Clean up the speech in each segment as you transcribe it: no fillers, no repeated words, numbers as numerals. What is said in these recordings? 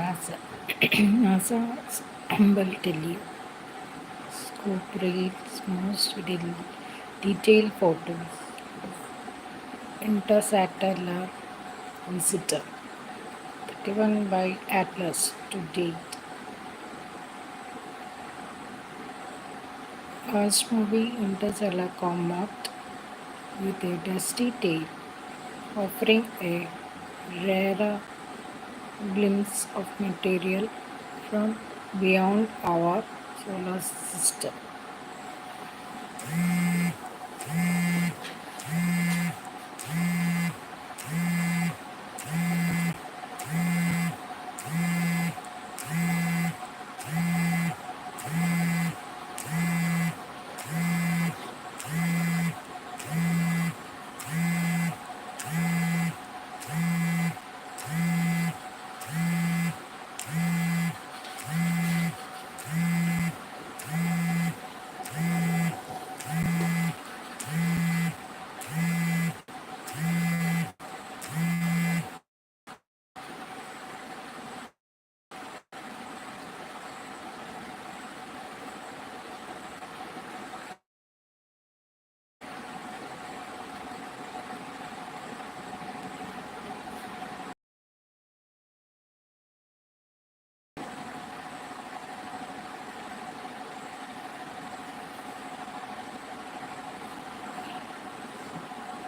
NASA. NASA's Hubble telescope reads most detailed photos of interstellar visitor given by Atlas to date. First movie Interstellar Comet with a dusty tail, offering a rare glimpse of material from beyond our solar system.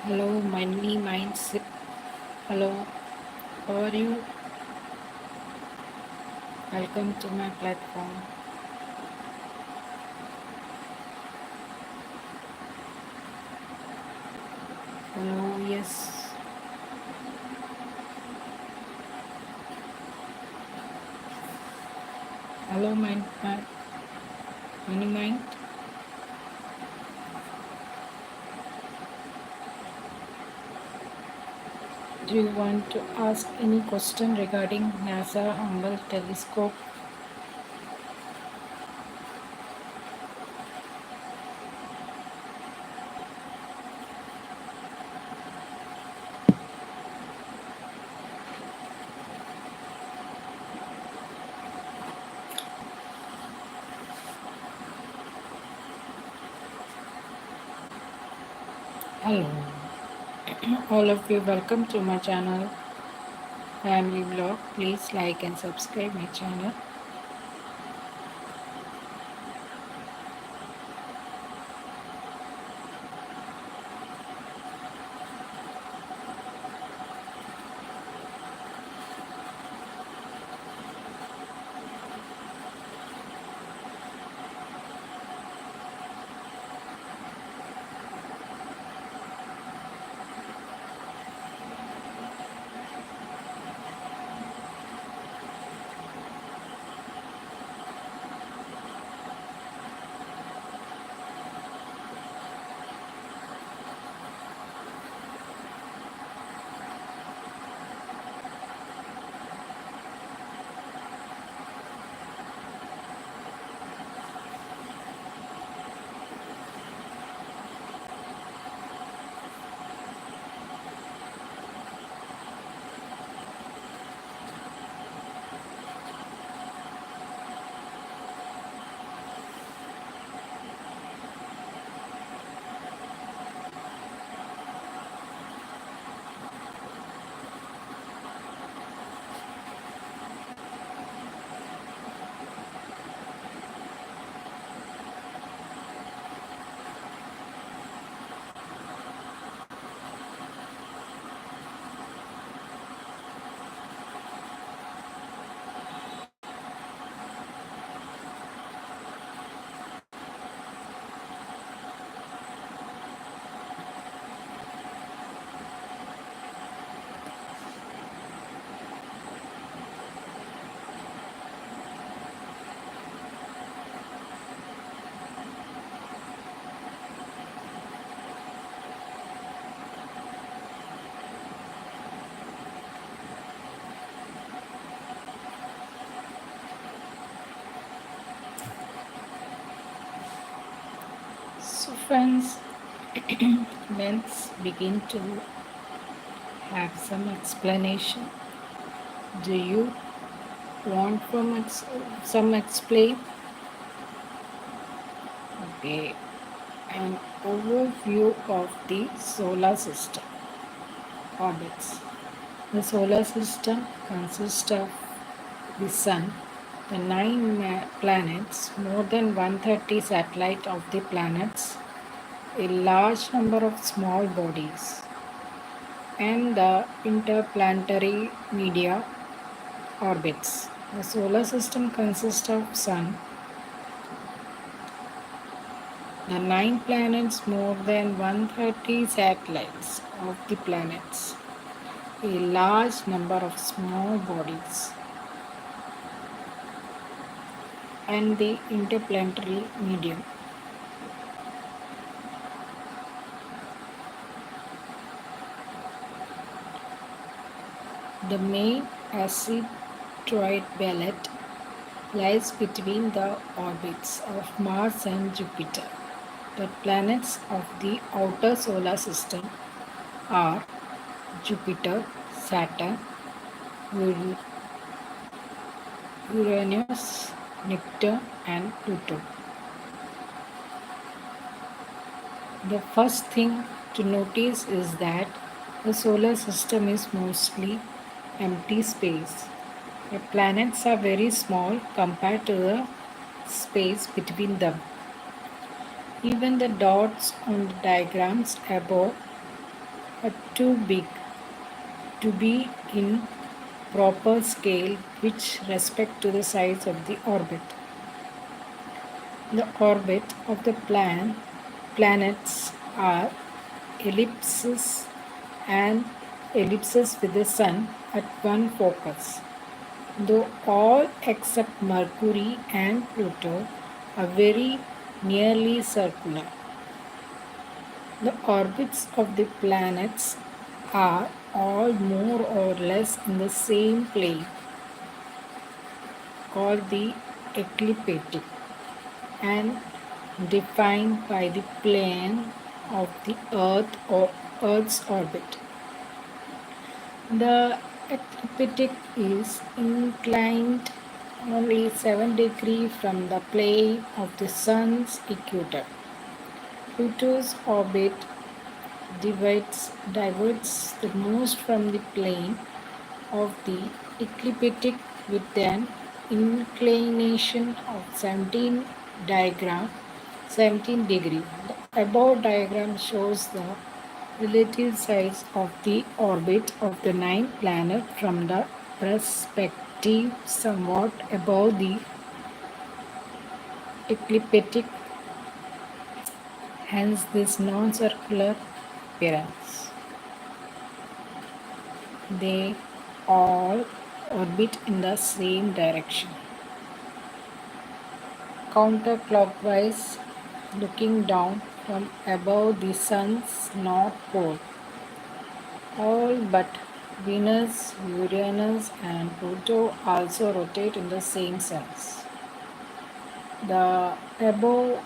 Hello, Money Minds. Hello, how are you? Welcome to my platform. Hello, yes. Hello, Money Mind. Do you want to ask any question regarding NASA Hubble telescope? Hello, all of you. Welcome to my channel, Family Vlog. Please like and subscribe my channel. So, friends, let's begin to have some explanation. Do you Want some explain? Okay, an overview of the solar system orbits. The solar system consists of the Sun, the nine planets, more than 130 satellites of the planets, a large number of small bodies, and the interplanetary media orbits. The solar system consists of Sun, the nine planets, more than 130 satellites of the planets, a large number of small bodies, and the interplanetary medium. The main asteroid belt lies between the orbits of Mars and Jupiter. The planets of the outer solar system are Jupiter, Saturn, Uranus, Neptune, and Pluto. The first thing to notice is that the solar system is mostly empty space. The planets are very small compared to the space between them. Even the dots on the diagrams above are too big to be in proper scale which respect to the size of the orbit. The orbit of the planets are ellipses and ellipses with the sun at one focus. Though all except Mercury and Pluto are very nearly circular. The orbits of the planets are all more or less in the same plane called the ecliptic and defined by the plane of the Earth or Earth's orbit. The ecliptic is inclined only 7 degrees from the plane of the Sun's equator. Pluto's orbit diverts the most from the plane of the ecliptic with an inclination of 17 degree. The above diagram shows the relative size of the orbit of the nine planets from the perspective somewhat above the ecliptic, hence this non-circular appearance. They all orbit in the same direction, counterclockwise, looking down from above the sun's north pole. All but Venus, Uranus, and Pluto also rotate in the same sense. The above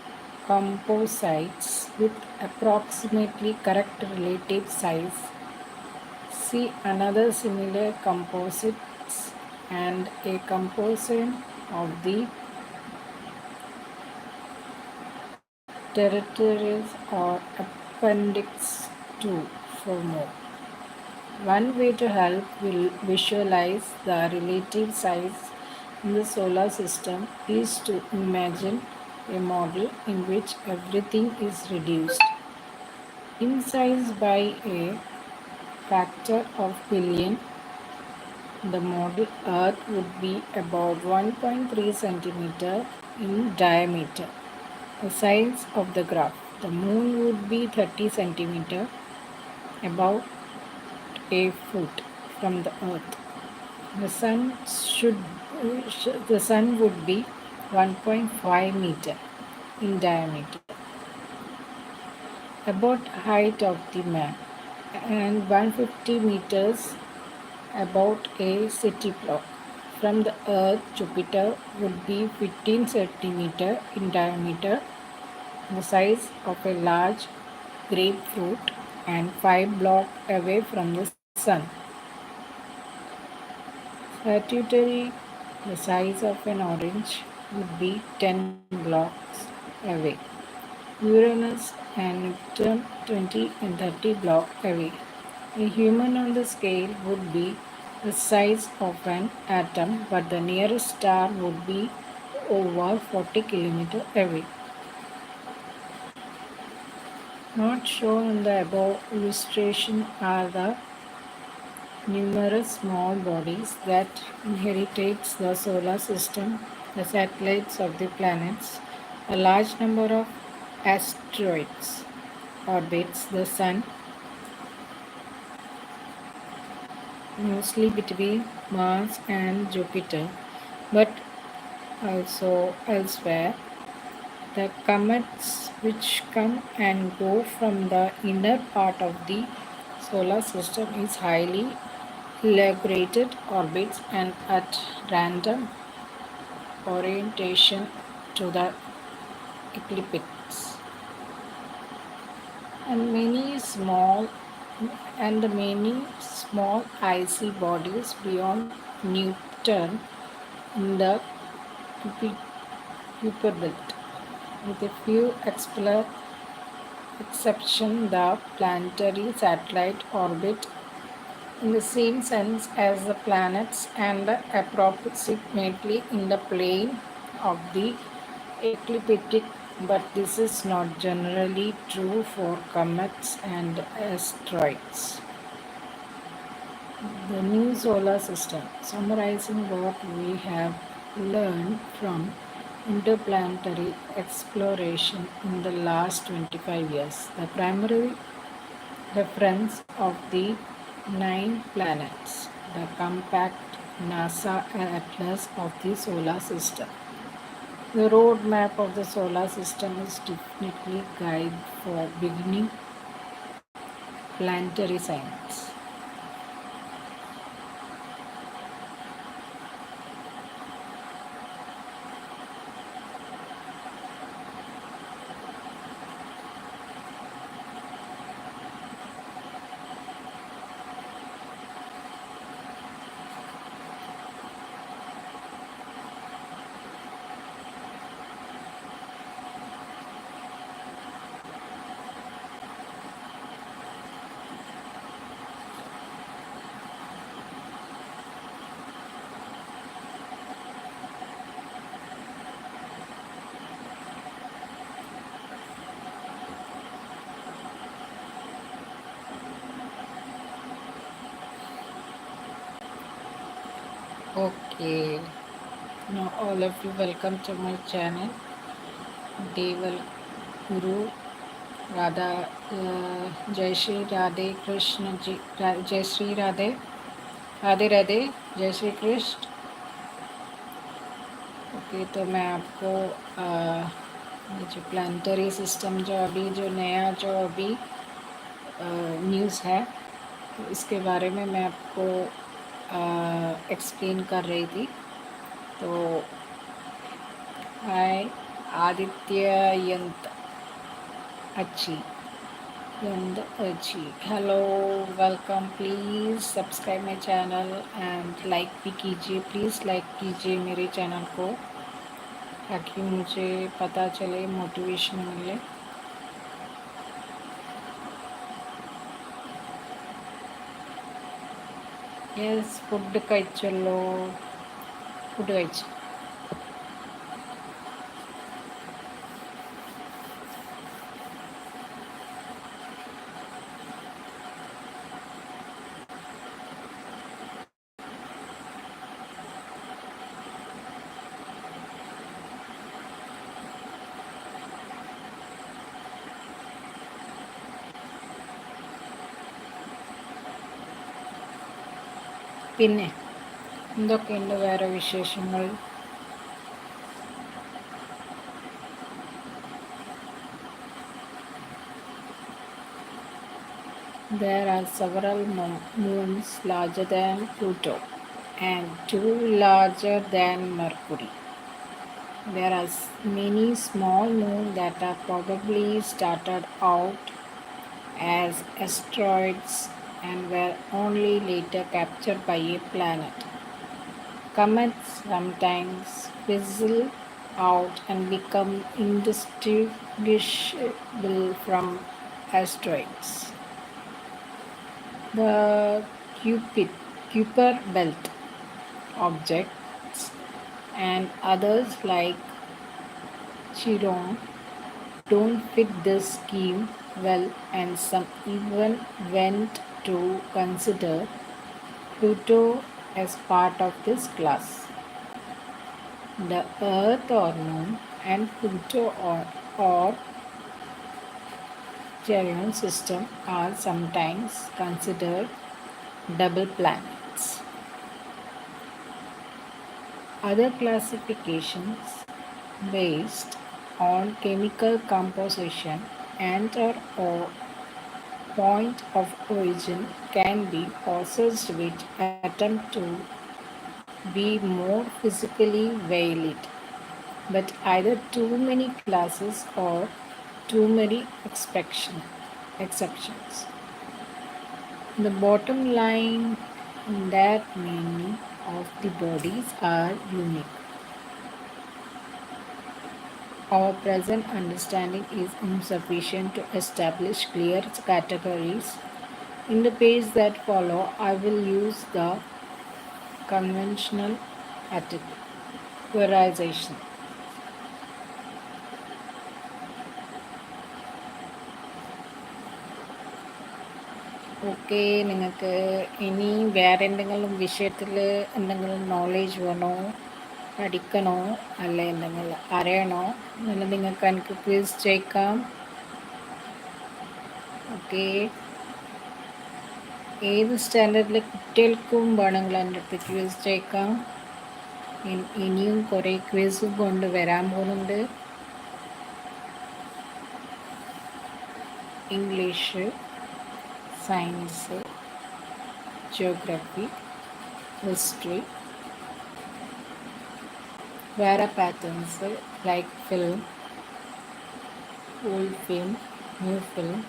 composites with approximately correct relative size. See another similar composites and a composition of the territories or appendix 2 for more. One way to help visualize the relative size in the solar system is to imagine a model in which everything is reduced in size by a factor of billion. The model Earth would be about 1.3 centimeter in diameter, the size of the graph. The moon would be 30 centimeter, about a foot from the earth. The sun the sun would be 1.5 meter in diameter, about height of the man, and 150 meters about a city block. From the earth, Jupiter would be 15 centimeter in diameter, the size of a large grapefruit, and 5 blocks away from the sun. Saturday The size of an orange would be 10 blocks away. Uranus and Neptune 20 and 30 blocks away. A human on the scale would be the size of an atom, but the nearest star would be over 40 kilometers away. Not shown in the above illustration are the numerous small bodies that inhabit the solar system, the satellites of the planets. A large number of asteroids orbits the sun, mostly between Mars and Jupiter, but also elsewhere. The comets which come and go from the inner part of the solar system is highly elaborated orbits and at random orientation to the eclipse. And many small icy bodies beyond Newton in the Kuiper belt. With a few exceptions, the planetary satellite orbit in the same sense as the planets and approximately in the plane of the ecliptic, but this is not generally true for comets and asteroids. The new solar system, summarizing what we have learned from interplanetary exploration in the last 25 years. The primary reference of the 9 planets, the compact NASA atlas of the solar system. The roadmap of the solar system is definitely guide for beginning planetary science. Okay, now all of you welcome to my channel. Deval Guru Radha Jai Shri Radhe Krishna Ji Jai Shri Radhe Radhe Radhe जय Shri Krishna. Okay, तो मैं आपको ये जो planetary system जो नया जो अभी न्यूज़ है, तो इसके बारे में मैं आपको एक्सप्लेन कर रही थी. तो हाय आदित्य यंत अच्छी यंद अच्छी, hello welcome. Please subscribe my channel and like भी कीजिए. प्लीज़ लाइक कीजिए मेरे चैनल को, ताकि मुझे पता चले, मोटिवेशन मिले. Yes, food കഴിച്ചല്ലോ. ഫുഡ് കഴിച്ചു. പിന്നെ എന്തൊക്കെയുണ്ട് വേറെ വിശേഷങ്ങൾ? There are several moons larger than Pluto and two larger than Mercury. There are many small moons that are probably started out as asteroids and were only later captured by a planet. Comets sometimes fizzle out and become indistinguishable from asteroids. The Cupid, Kuiper belt objects and others like Chiron don't fit this scheme well, and some even went to consider Pluto as part of this class. The Earth or Moon and Pluto or Chiron system are sometimes considered double planets. Other classifications based on chemical composition and or point of origin can be possessed which attempt to be more physically valid, but either too many classes or too many exceptions. The bottom line is that many of the bodies are unique. Our present understanding is insufficient to establish clear categories. In the page that follow, I will use the conventional categorization. Okay, നിങ്ങൾക്ക് ഇനി വേറെ എന്തെങ്കിലും വിഷയത്തിൽ എന്തെങ്കിലും knowledge വേണോ, പഠിക്കണോ, അല്ല എന്തെങ്കിലും അറിയണോ എന്നുള്ളത് നിങ്ങൾക്ക് എനിക്ക് ക്വിസ് ചെയ്യിക്കാം. ഓക്കെ, ഏത് സ്റ്റാൻഡേർഡിലെ കുട്ടികൾക്കും വേണമെങ്കിൽ എൻ്റെ അടുത്ത് ക്വിസ് ചെയ്യിക്കാം. ഇനിയും കുറേ ക്വിസ് കൊണ്ട് വരാൻ പോകുന്നുണ്ട്. ഇംഗ്ലീഷ്, സയൻസ്, ജിയോഗ്രഫി, ഹിസ്റ്ററി, വേറെ patterns like film, old film, new film,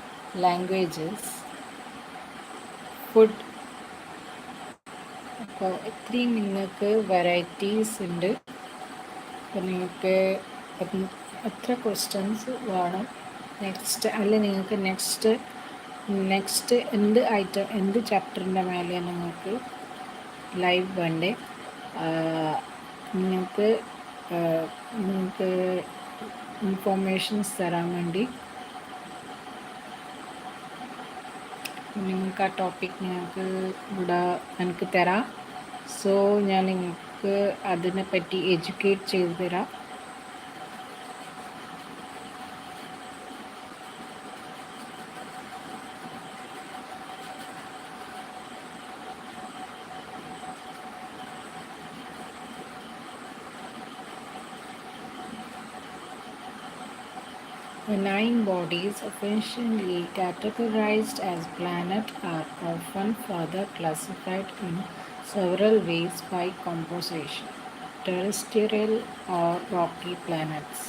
languages, food. അപ്പോൾ ഇത്രയും നിങ്ങൾക്ക് വെറൈറ്റീസ് ഉണ്ട്. അപ്പോൾ നിങ്ങൾക്ക് എത്ര ക്വസ്റ്റ്യൻസ് വേണം നെക്സ്റ്റ്, അല്ല നിങ്ങൾക്ക് നെക്സ്റ്റ് എന്ത് ചാപ്റ്ററിൻ്റെ മേലെ നിങ്ങൾക്ക് ലൈവ് വേണ്ടേ, നിങ്ങൾക്ക് നിങ്ങൾക്ക് ഇൻഫോർമേഷൻസ് തരാൻ വേണ്ടി നിങ്ങൾക്ക് ആ ടോപ്പിക് നിങ്ങൾക്ക് ഇവിടെ എനിക്ക് തരാം. സോ ഞാൻ നിങ്ങൾക്ക് അതിനെപ്പറ്റി എഡ്യൂക്കേറ്റ് ചെയ്തു തരാം. The 9 bodies officially categorized as planets are often further classified in several ways by composition: terrestrial or rocky planets.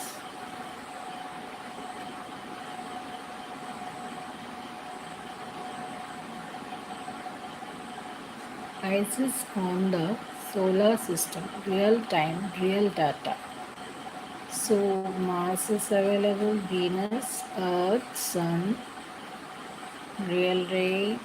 ISIS on the solar system, real time, real data. So Mars is available, Venus, Earth, Sun, real rate,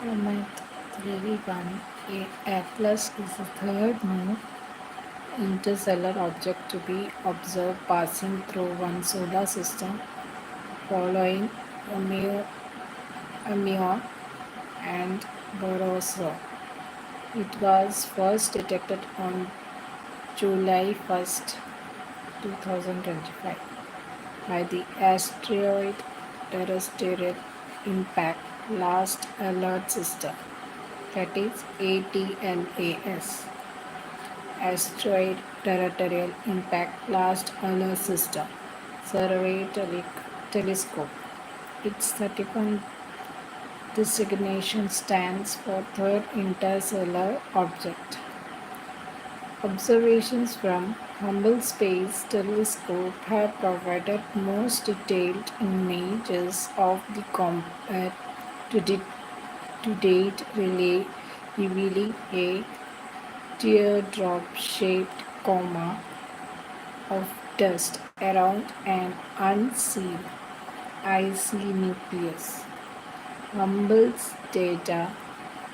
Comet 311 A plus is the third known interstellar object to be observed passing through one solar system following Amio and Barossa. It was first detected on July 1st, 2025 by the Asteroid Terrestrial Impact Last Alert System, that is ATLAS, Asteroid Territorial Impact Last Alert System Survey Telescope. Its 31 designation stands for Third Interstellar Object. Observations from Hubble Space Telescope have provided most detailed images of the comet to, to date, revealing a teardrop-shaped coma of dust around an unseen icy nucleus. Hubble's data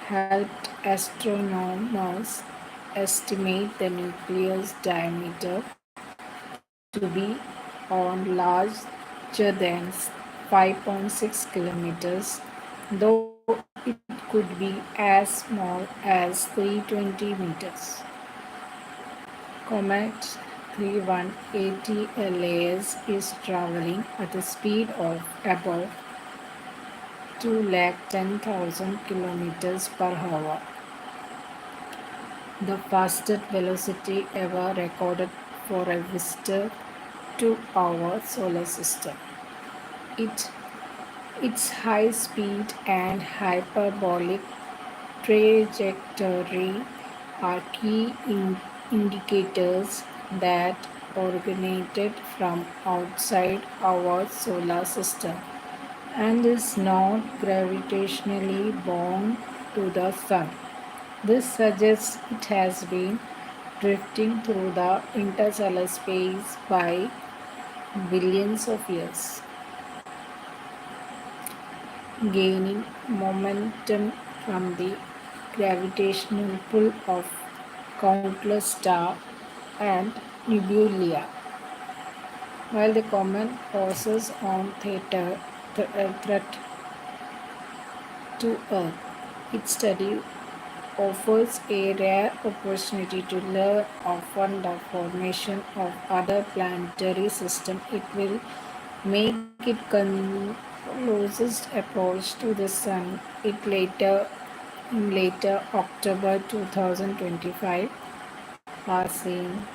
helped astronomers estimate the nucleus diameter to be on larger than 5.6 kilometers, though it could be as small as 320 meters. Comet 3180 LAS is traveling at a speed of about 210,000 kilometers per hour, the fastest velocity ever recorded for a visitor to our solar system. It, its high speed and hyperbolic trajectory are key indicators that originated from outside our solar system and is not gravitationally bound to the sun. This suggests it has been drifting through the interstellar space by billions of years, gaining momentum from the gravitational pull of countless stars and nebulae. While the comet poses on threat to Earth, its study offers a rare opportunity to learn of the formation of other planetary systems. It will make it closest approach to the Sun. In later October 2025, passing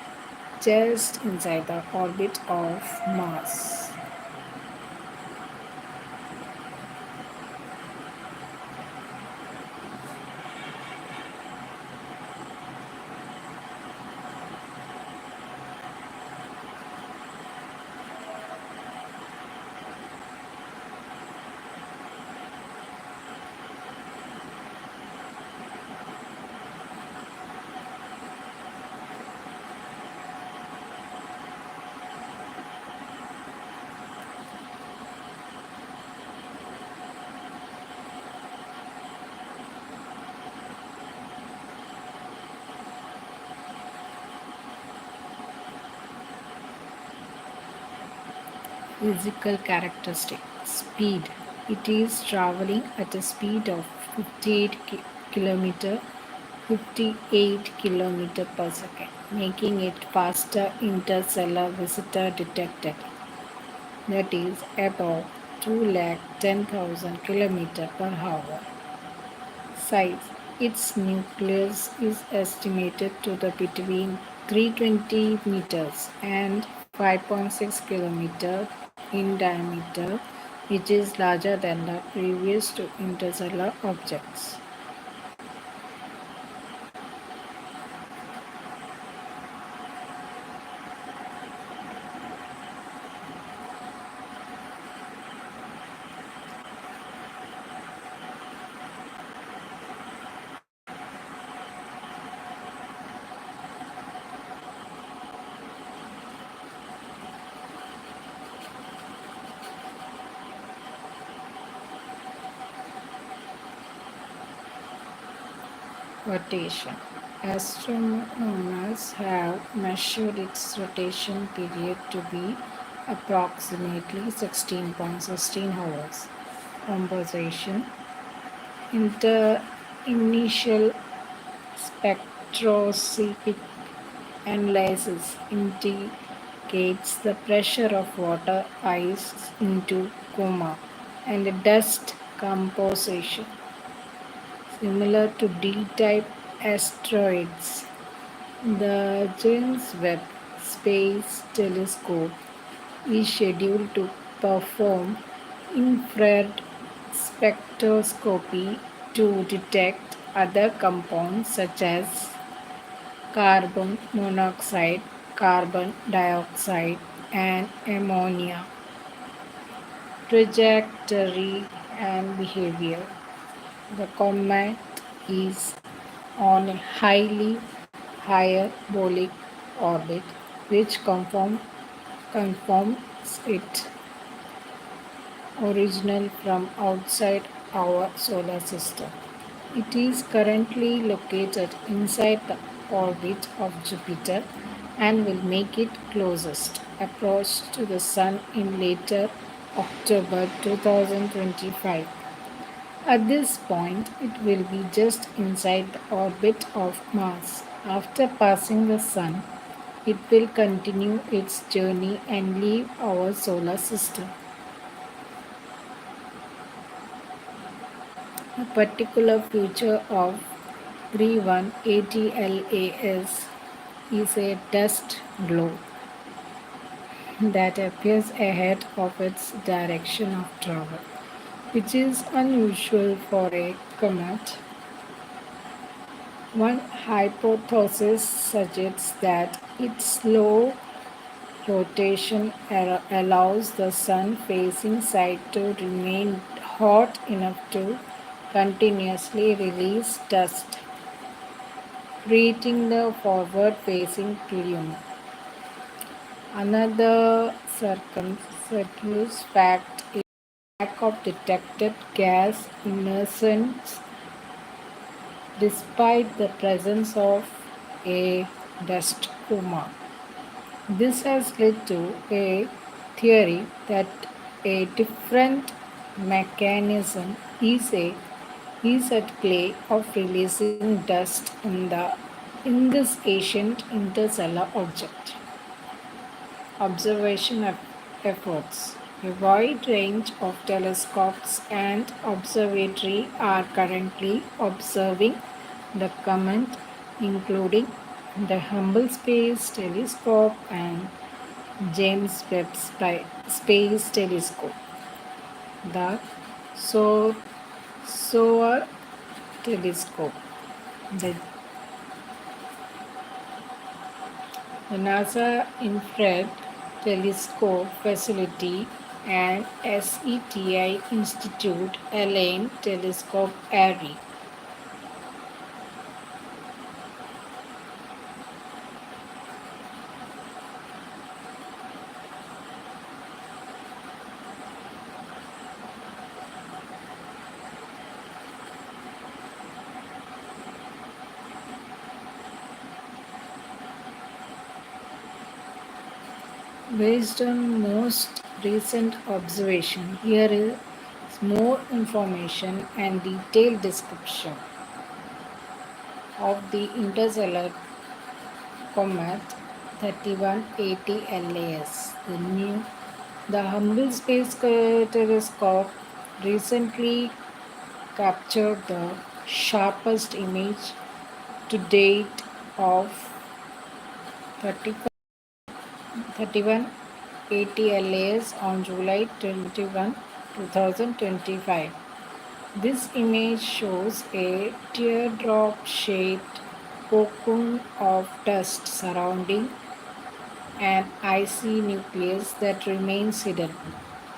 just inside the orbit of Mars. Physical characteristic speed. It is traveling at a speed of 58 kilometer per second, making it faster interstellar visitor detected. That is about 210,000 kilometer per hour. Size. Its nucleus is estimated to be between 320 meters and 5.6 kilometers in diameter, which is larger than the previous two interstellar objects. rotation. Astronomers have measured its rotation period to be approximately 16.16 hours. Composition. The initial spectroscopic analysis indicates the pressure of water ice into coma and dust composition similar to D-type asteroids. The James Webb Space Telescope is scheduled to perform infrared spectroscopy to detect other compounds such as carbon monoxide, carbon dioxide, and ammonia. Trajectory and behavior. The comet is on a highly hyperbolic orbit, which conforms it original from outside our solar system. It is currently located inside the orbit of Jupiter and will make its closest approach to the Sun in later October 2025. At this point, it will be just inside the orbit of Mars. After passing the Sun, it will continue its journey and leave our solar system. A particular feature of 3180LAS is a dust glow that appears ahead of its direction of travel, which is unusual for a comet. One hypothesis suggests that its slow rotation allows the sun facing side to remain hot enough to continuously release dust, creating the forward facing plume. Another circumstantial fact is lack of detected gas innocence despite the presence of a dust coma. This has led to a theory that a different mechanism is at play of releasing dust in this ancient interstellar object. Observation efforts. A wide range of telescopes and observatory are currently observing the comet, including the Hubble Space Telescope and James Webb Space Telescope. The SOAR SOAR telescope. The The NASA Infrared Telescope Facility and SETI Institute Allen Telescope Array. Based on most recent observation, here is more information and detailed description of the interstellar comet 3180 LAS. The Hubble Space Telescope recently captured the sharpest image to date of 3180 LAS on July 21, 2025. This image shows a teardrop shaped cocoon of dust surrounding an icy nucleus that remains hidden,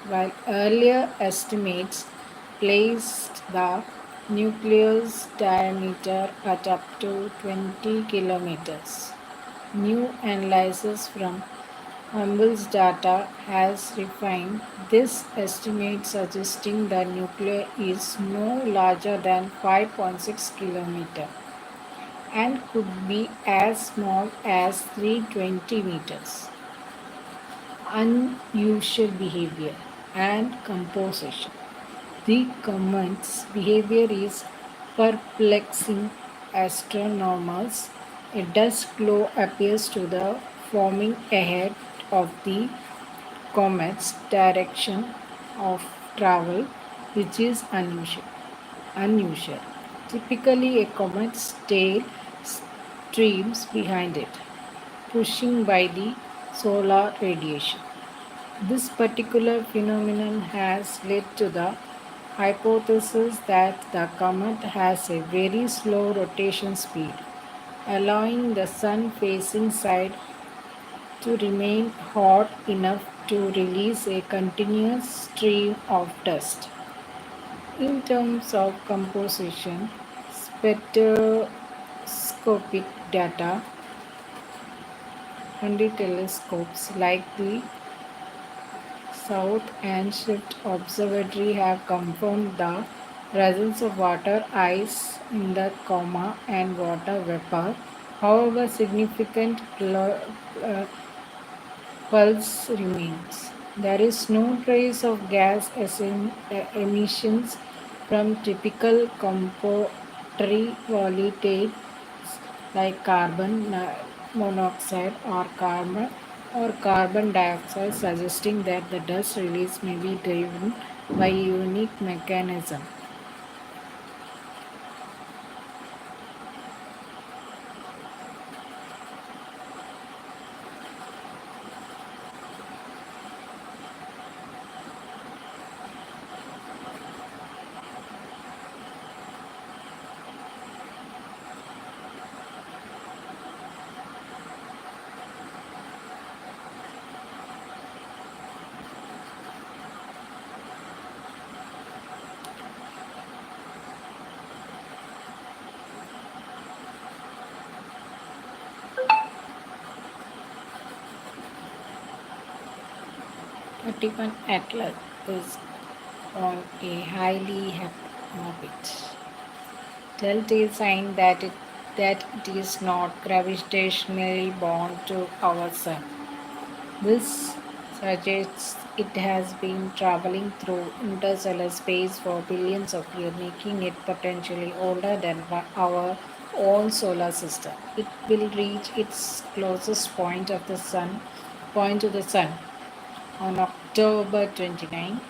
while earlier estimates placed the nucleus diameter at up to 20 kilometers. New analysis from Hubble's data has refined this estimate, suggesting the nucleus is no larger than 5.6 km. and could be as small as 320 meters. Unusual behavior and composition. The comet's behavior is perplexing astronomers. A dust glow appears to the forming ahead of the comet's direction of travel, which is unusual. Typically, a comet's tail streams behind it, pushing by the solar radiation. This particular phenomenon has led to the hypothesis that the comet has a very slow rotation speed, allowing the sun facing side to remain hot enough to release a continuous stream of dust. In terms of composition, spectroscopic data and the telescopes like the South and Shift Observatory have confirmed the presence of water ice in the coma and water vapor. However, significant uh, pulse remains. There is no trace of gas emissions from typical compulsory volatiles like monoxide or carbon dioxide, suggesting that the dust release may be driven by a unique mechanism. 31 Atlas is on a highly orbit. Telltale sign that it is not gravitationally bound to our sun. This suggests it has been traveling through interstellar space for billions of years, making it potentially older than our own solar system. It will reach its closest point to the sun on October 29,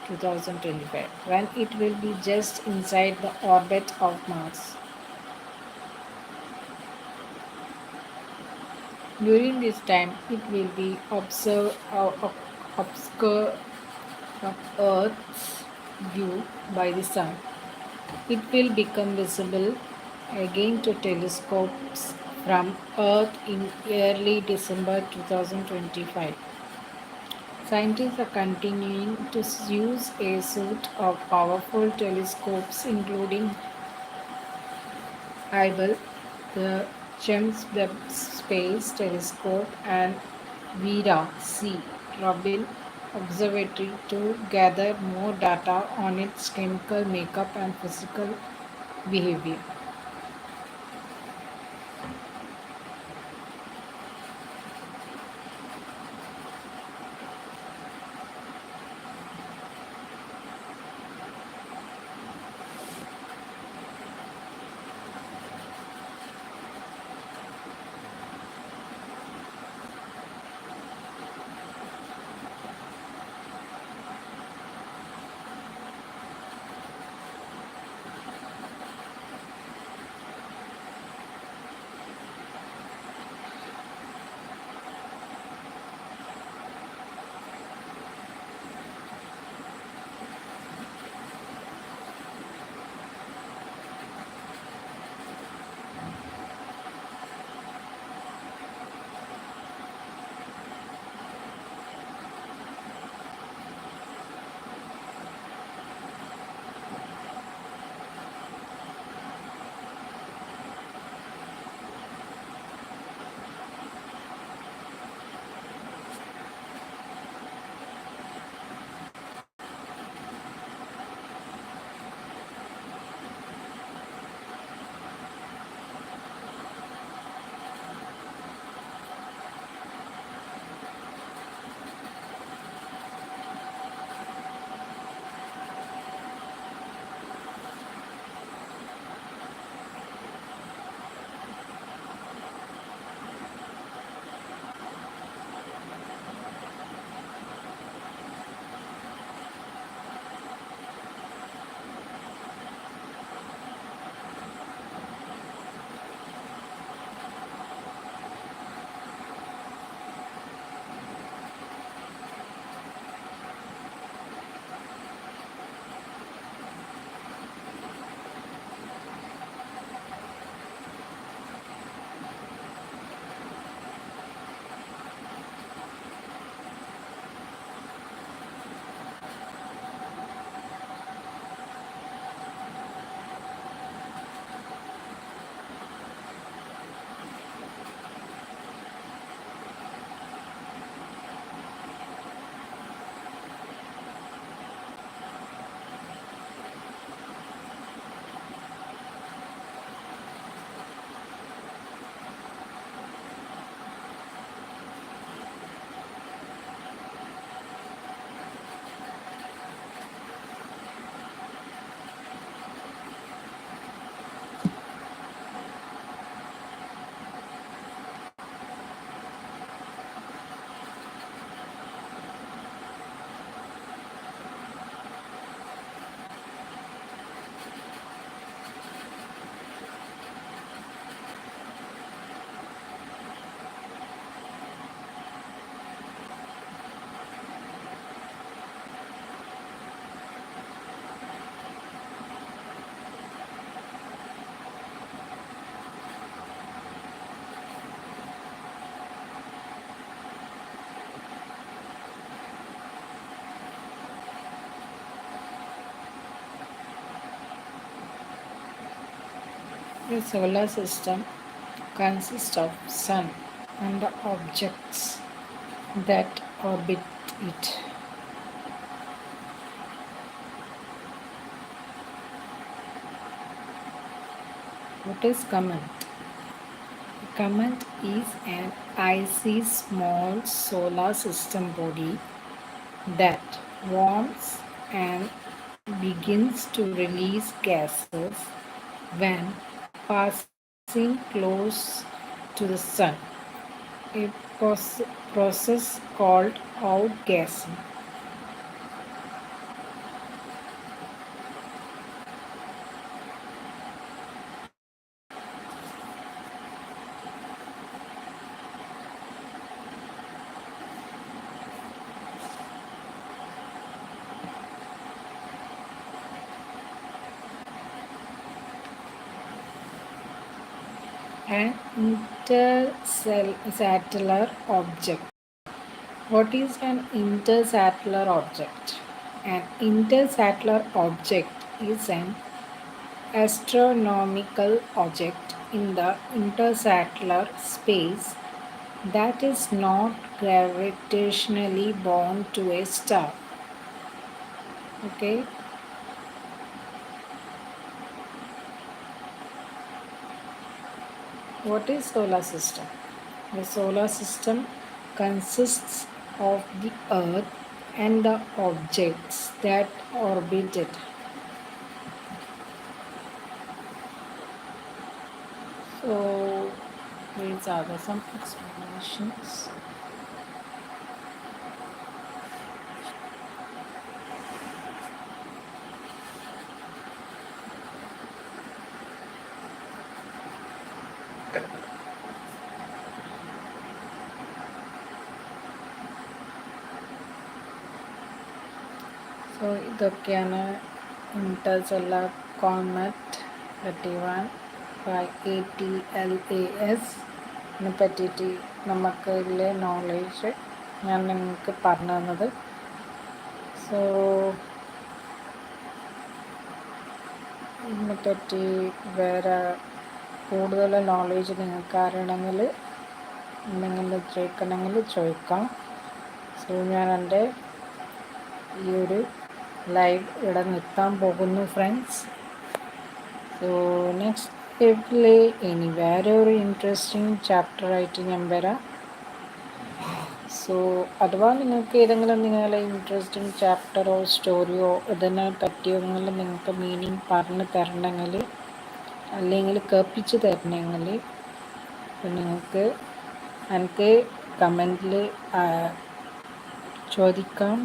2025, when it will be just inside the orbit of Mars. During this time, it will be obscured from Earth's view by the Sun. It will become visible again to telescopes from Earth in early December 2025. Scientists are continuing to use a suite of powerful telescopes, including Hubble, the James Webb Space Telescope, and Vera C. Rubin Observatory to gather more data on its chemical makeup and physical behavior. The solar system consists of sun and the objects that orbit it. What is comet? A comet is an icy small solar system body that warms and begins to release gases when passing close to the sun, a process called outgassing. An interstellar object. What is an interstellar object? An interstellar object is an astronomical object in the interstellar space that is not gravitationally bound to a star. Okay, what is solar system? The solar system consists of the earth and the objects that orbit it. So these are some explanations. So ഇതൊക്കെയാണ് Interstellar Comet 31 by ATLAS പറ്റിയിട്ട് നമുക്കുള്ള knowledge ഞാൻ നിങ്ങൾക്ക് പറഞ്ഞു തന്നത്. So ഇതിനെപ്പറ്റി വേറെ കൂടുതൽ നോളേജ് നിങ്ങൾക്ക് അറിയണമെങ്കിൽ എന്തെങ്കിലും ചോദിക്കണമെങ്കിൽ ചോദിക്കാം. സോ ഞാൻ എൻ്റെ ഈ ഒരു ലൈവ് ഇവിടെ നിർത്താൻ പോകുന്നു ഫ്രണ്ട്സ്. സോ നെക്സ്റ്റ് ലൈവിൽ ഇനി വേറെ ഒരു ഇൻട്രസ്റ്റിംഗ് ചാപ്റ്ററായിട്ട് ഞാൻ വരാം. സോ അഥവാ നിങ്ങൾക്ക് ഏതെങ്കിലും നിങ്ങളെ ഇൻട്രസ്റ്റിംഗ് ചാപ്റ്ററോ സ്റ്റോറിയോ ഇതിനെ പറ്റിയോ നിങ്ങൾക്ക് മീനിങ് പറഞ്ഞു തരണമെങ്കിൽ അല്ലെങ്കിൽ കേൾപ്പിച്ച് തരണമെങ്കിൽ നിങ്ങൾക്ക് എനിക്ക് കമൻറ്റിൽ ചോദിക്കാം,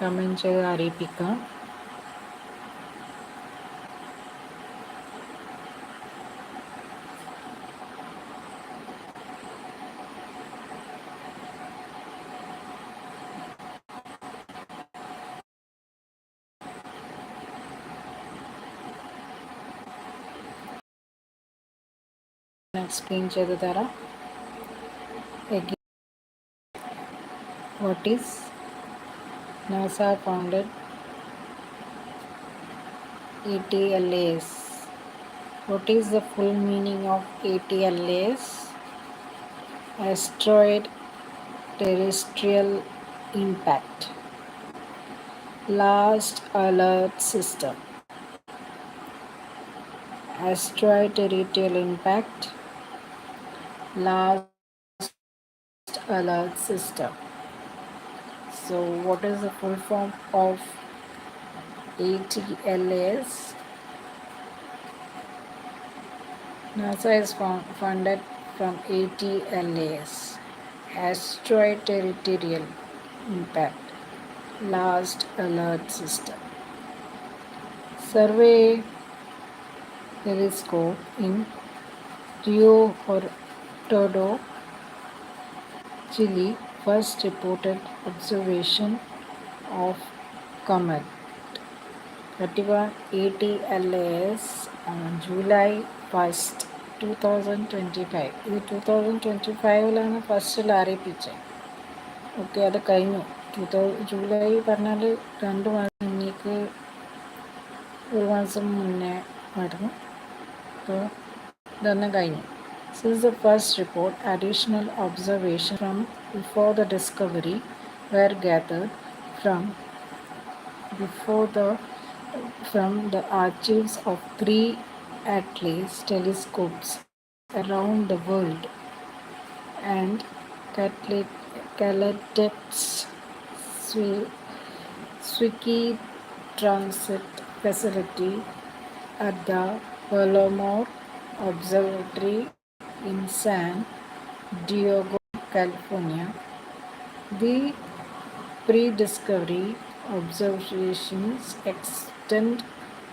കമൻറ്റ് ചെയ്ത് അറിയിപ്പിക്കാം. എക്സ്പ്ലെയിൻ ചെയ്ത് തരാം. What is NASA founded ATLAS? What is the full meaning of ATLAS? Asteroid Terrestrial Impact. Last Alert System. Asteroid Terrestrial Impact. Last Alert System. So what is the full form of ATLAS? NASA is funded from ATLAS, Asteroid Territorial Impact, Last Alert System. Survey telescope in Rio Hortado, Chile, first reported observation of Comet 31 ATLAS on July 1st, 2025. ഇത് 2025 ഫസ്റ്റിൽ അറിയിപ്പിച്ചത്. Okay, അത് കഴിഞ്ഞു. July പറഞ്ഞാൽ 2 മാസം മുന്നേക്ക്, 1 മാസം മുന്നേ ആയിരുന്നു. done കഴിഞ്ഞു. Since the first report, additional observations from before the discovery were gathered from before the from the archives of three Atlas telescopes around the world and Caltech's Swiki Transit facility at the Palomar Observatory in San Diego, California. The pre-discovery observations extend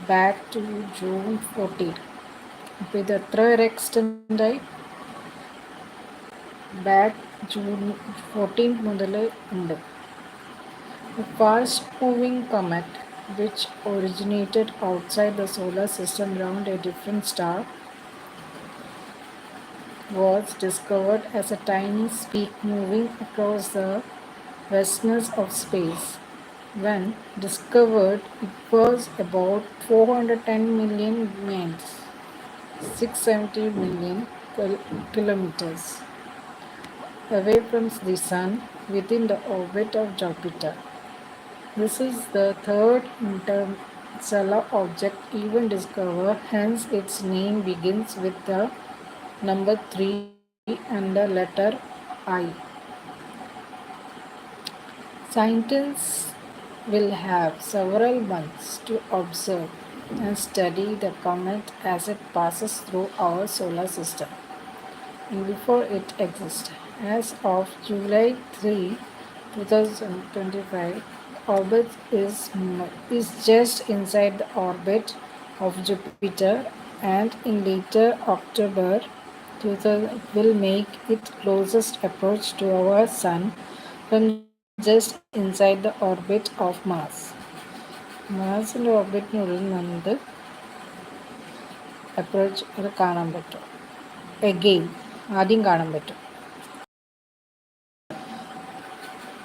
back to June 14. അപ്പോൾ ഇത് എത്ര വരെ extend ആയി? Back June 14 മുതൽ ഉണ്ട്. A fast-moving comet, which originated outside the solar system around a different star, was discovered as a tiny speck moving across the vastness of space. When discovered, it was about 410 million miles, 670 million kilometers away from the Sun within the orbit of Jupiter. This is the third interstellar object even discovered, hence its name begins with the number 3 and the letter I. Scientists will have several months to observe and study the comet as it passes through our solar system and before it exists. As of July 3, 2025, orbit is just inside the orbit of Jupiter, and in later October 2000 will make its closest approach to our Sun from just inside the orbit of Mars. മാർസിൻ്റെ ഓർബിറ്റിനുള്ളിൽ നിന്ന് approach അത് കാണാൻ പറ്റും. Again ആദ്യം കാണാൻ പറ്റും.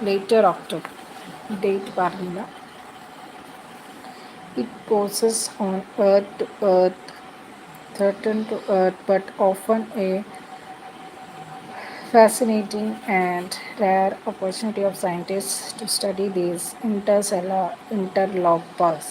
Later October date പറഞ്ഞില്ല. It poses on Earth to Earth, threaten to Earth, but often a fascinating and rare opportunity of scientists to study these interstellar interlopers.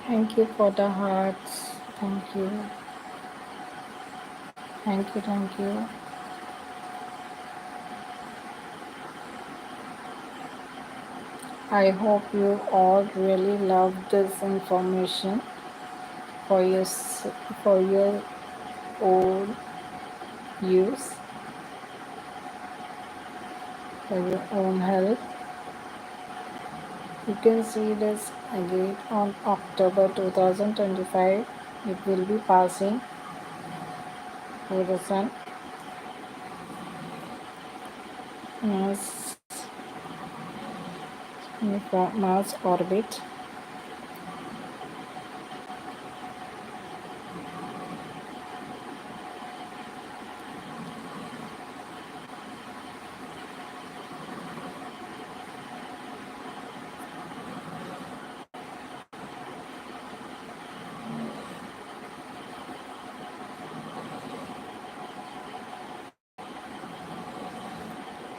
Thank you for the hearts. Thank you. Thank you, thank you. I hope you all really love this information for for your own use, for your own help. You can see this again on October 2025. It will be passing through the sun, Mars, Mars orbit.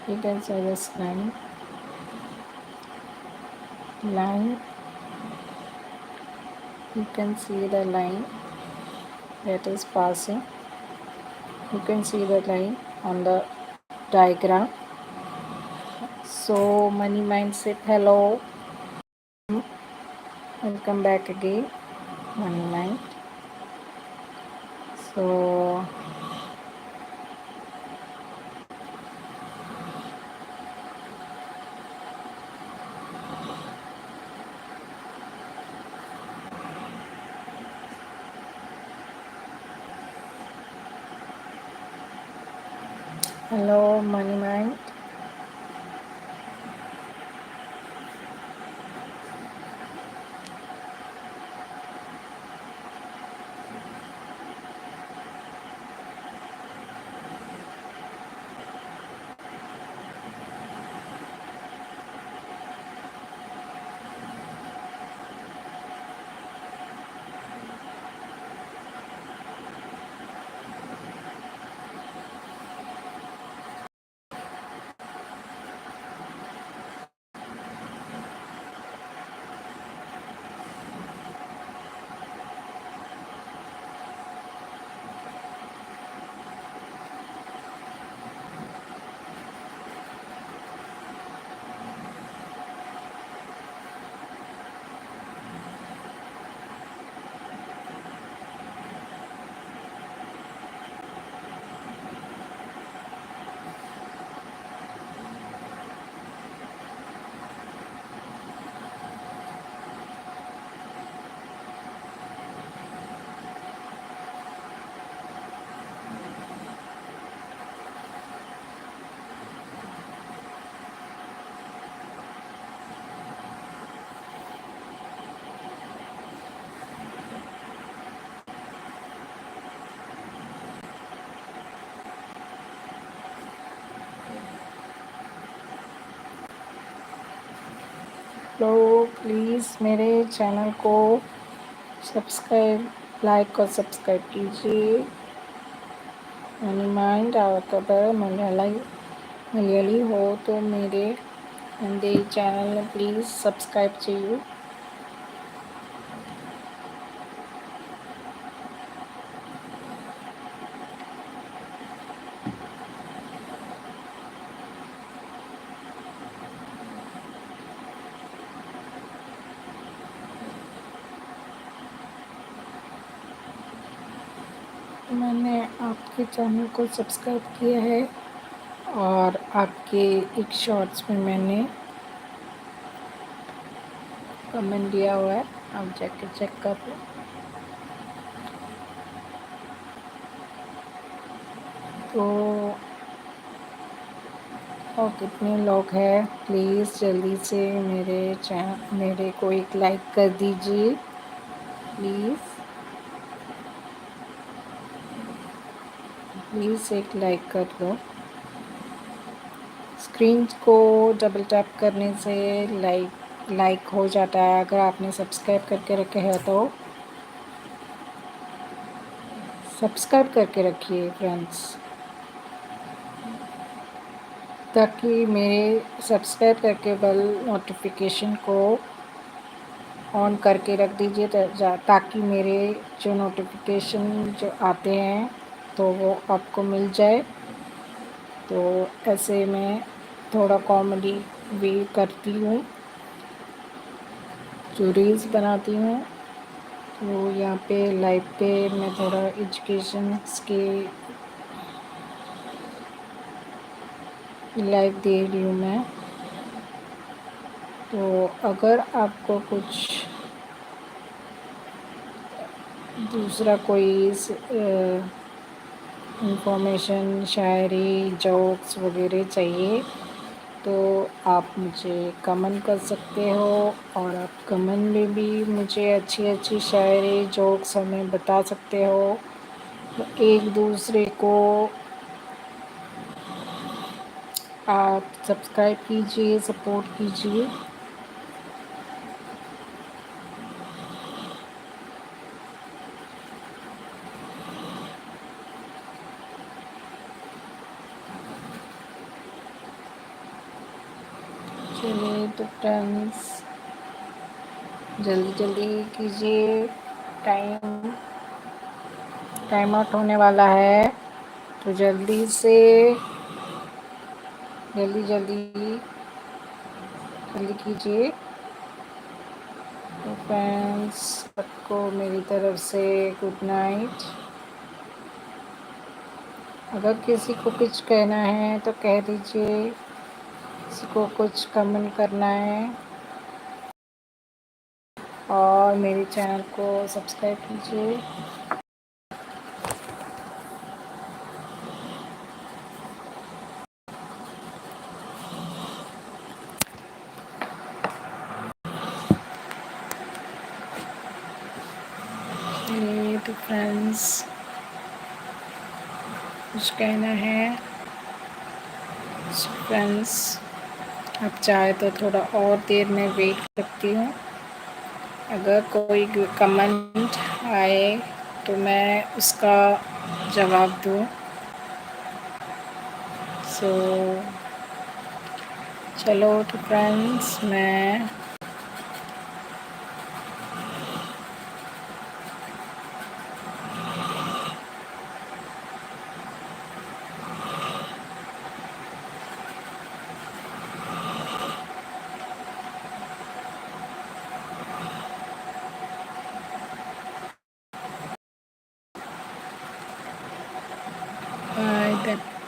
You can see this line. You can see the line that is passing. You can see the line on the diagram. So Money Mind said hello. Welcome back again, Money Mind. So hello, Money Mind. तो please मेरे channel को subscribe, like और subscribe कीजिए. Money mind अगर मलयाली हो तो मेरे channel please subscribe चाहिए. मैंने आपके चैनल को सब्सक्राइब किया है और आपके एक शॉर्ट्स में मैंने कमेंट दिया हुआ है, आप जाके चेक कर लो. तो और कितने लोग हैं, प्लीज़ जल्दी से मेरे को एक लाइक कर दीजिए प्लीज़ एक लाइक कर दो. स्क्रीन को डबल टैप करने से लाइक हो जाता है. अगर आपने सब्सक्राइब करके रखे हैं तो सब्सक्राइब करके रखिए फ्रेंड्स, ताकि मेरे सब्सक्राइब करके बेल नोटिफिकेशन को ऑन करके रख दीजिए ताकि मेरे जो नोटिफिकेशन जो आते हैं तो वो आपको मिल जाए। तो ऐसे मैं थोड़ा कॉमेडी भी करती हूँ, जो रील्स बनाती हूँ। तो यहाँ पे लाइव पे मैं थोड़ा एजुकेशन के लाइव दे रही हूँ मैं। तो अगर आपको कुछ दूसरा कोई इंफॉर्मेशन, शायरी, जोक्स वगैरह चाहिए तो आप मुझे कमेंट कर सकते हो, और आप कमेंट में भी मुझे अच्छी अच्छी शायरी, जोक्स हमें बता सकते हो। तो एक दूसरे को आप सब्सक्राइब कीजिए, सपोर्ट कीजिए। चलिए तो फ्रेंड्स, जल्दी जल्दी कीजिए, टाइम टाइम आउट होने वाला है। तो जल्दी से, जल्दी जल्दी जल्दी कीजिए। तो फ्रेंड्स, सबको मेरी तरफ से गुड नाइट। अगर किसी को कुछ कहना है तो कह दीजिए, किसी को कुछ कमेंट करना है, और मेरे चैनल को सब्सक्राइब कीजिए। ये तो फ्रेंड्स, कुछ कहना है फ्रेंड्स? आप चाहे तो थोड़ा और देर में वेट करती हूँ। अगर कोई कमेंट आए तो मैं उसका जवाब दूँ। सो चलो तो फ्रेंड्स, मैं बाय।